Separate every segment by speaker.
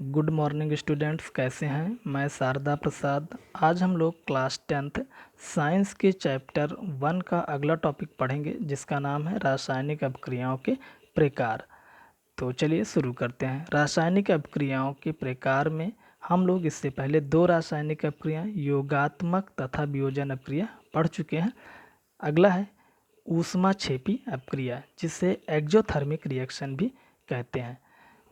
Speaker 1: Good morning students, कैसे हैं। मैं शारदा प्रसाद। आज हम लोग क्लास 10th साइंस के चैप्टर 1 का अगला टॉपिक पढ़ेंगे, जिसका नाम है रासायनिक अभिक्रियाओं के प्रकार। तो चलिए शुरू करते हैं। रासायनिक अभिक्रियाओं के प्रकार में हम लोग इससे पहले दो रासायनिक अभिक्रिया योगात्मक तथा वियोजन अभिक्रिया पढ़ चुके हैं। अगला है ऊष्माक्षेपी अभिक्रिया, जिसे एक्जोथर्मिक रिएक्शन भी कहते हैं।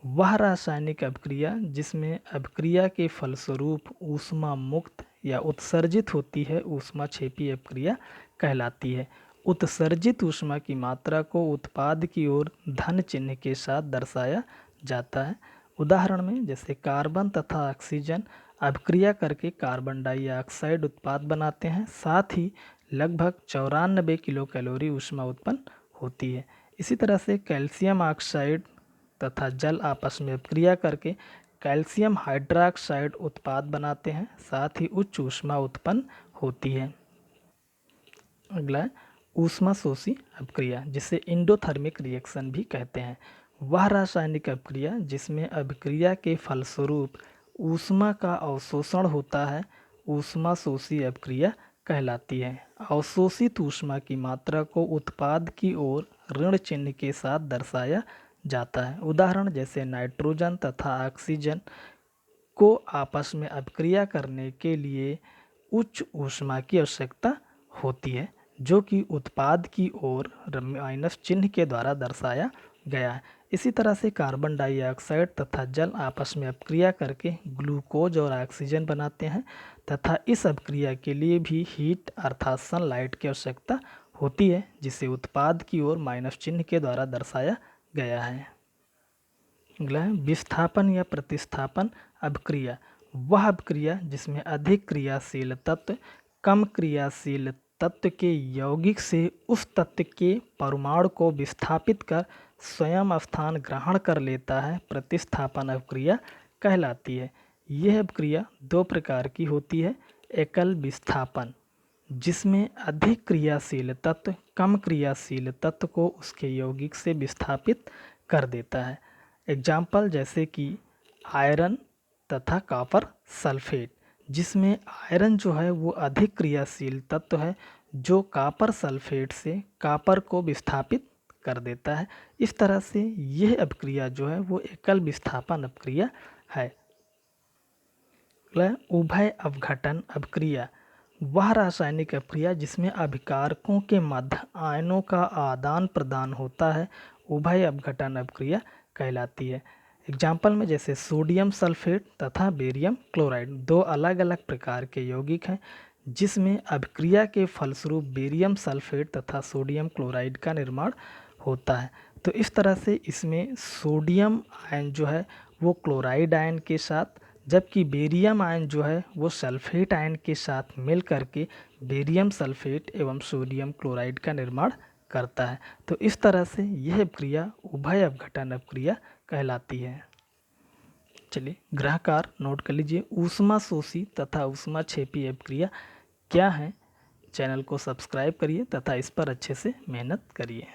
Speaker 1: वह रासायनिक अभिक्रिया जिसमें अभिक्रिया के फलस्वरूप ऊष्मा मुक्त या उत्सर्जित होती है, ऊष्माक्षेपी अभिक्रिया कहलाती है। उत्सर्जित ऊष्मा की मात्रा को उत्पाद की ओर धन चिन्ह के साथ दर्शाया जाता है। उदाहरण में जैसे कार्बन तथा ऑक्सीजन अभिक्रिया करके कार्बन डाइऑक्साइड उत्पाद बनाते हैं, साथ ही लगभग 94 किलो कैलोरी ऊष्मा उत्पन्न होती है। इसी तरह से कैल्शियम ऑक्साइड तथा जल आपस में अभिक्रिया करके कैल्शियम हाइड्रोक्साइड उत्पाद बनाते हैं, साथ ही उच्च ऊष्मा उत्पन्न होती है। अगला है ऊष्मा शोषी अभिक्रिया, जिसे एंडोथर्मिक रिएक्शन भी कहते हैं। वह रासायनिक अभिक्रिया जिसमें अभिक्रिया के फलस्वरूप ऊष्मा का अवशोषण होता है, ऊष्मा शोषी अभिक्रिया कहलाती है। अवशोषित ऊष्मा की मात्रा को उत्पाद की ओर ऋण चिन्ह के साथ दर्शाया जाता है। उदाहरण जैसे नाइट्रोजन तथा ऑक्सीजन को आपस में अभिक्रिया करने के लिए उच्च ऊष्मा की आवश्यकता होती है, जो कि उत्पाद की ओर माइनस चिन्ह के द्वारा दर्शाया गया है। इसी तरह से कार्बन डाइऑक्साइड तथा जल आपस में अभिक्रिया करके ग्लूकोज और ऑक्सीजन बनाते हैं, तथा इस अभिक्रिया के लिए भी हीट अर्थात सनलाइट की आवश्यकता होती है, जिसे उत्पाद की ओर माइनस चिन्ह के द्वारा दर्शाया गया है। अगला है विस्थापन या प्रतिस्थापन अभिक्रिया। वह अभिक्रिया जिसमें अधिक क्रियाशील तत्व कम क्रियाशील तत्व के यौगिक से उस तत्व के परमाणु को विस्थापित कर स्वयं स्थान ग्रहण कर लेता है, प्रतिस्थापन अभिक्रिया कहलाती है। यह अभिक्रिया दो प्रकार की होती है। एकल विस्थापन, जिसमें अधिक क्रियाशील तत्व कम क्रियाशील तत्व को उसके यौगिक से विस्थापित कर देता है। एग्जाम्पल जैसे कि आयरन तथा कॉपर सल्फेट, जिसमें आयरन जो है वो अधिक क्रियाशील तत्व है, जो कॉपर सल्फेट से कॉपर को विस्थापित कर देता है। इस तरह से यह अभिक्रिया जो है वो एकल विस्थापन अभिक्रिया है। उभय अवघटन अभिक्रिया। वह रासायनिक अभिक्रिया जिसमें अभिकारकों के मध्य आयनों का आदान प्रदान होता है, उभय अवघटन अभिक्रिया कहलाती है। एग्जाम्पल में जैसे सोडियम सल्फेट तथा बेरियम क्लोराइड दो अलग अलग प्रकार के यौगिक हैं, जिसमें अभिक्रिया के फलस्वरूप बेरियम सल्फेट तथा सोडियम क्लोराइड का निर्माण होता है। तो इस तरह से इसमें सोडियम आयन जो है वो क्लोराइड आयन के साथ, जबकि बेरियम आयन जो है वो सल्फेट आयन के साथ मिल करके बेरियम सल्फेट एवं सोडियम क्लोराइड का निर्माण करता है। तो इस तरह से यह अभिक्रिया उभय अवघटन अभिक्रिया कहलाती है। चलिए गृहकार नोट कर लीजिए, ऊष्मा शोषी तथा ऊष्माक्षेपी अभिक्रिया क्या है। चैनल को सब्सक्राइब करिए तथा इस पर अच्छे से मेहनत करिए।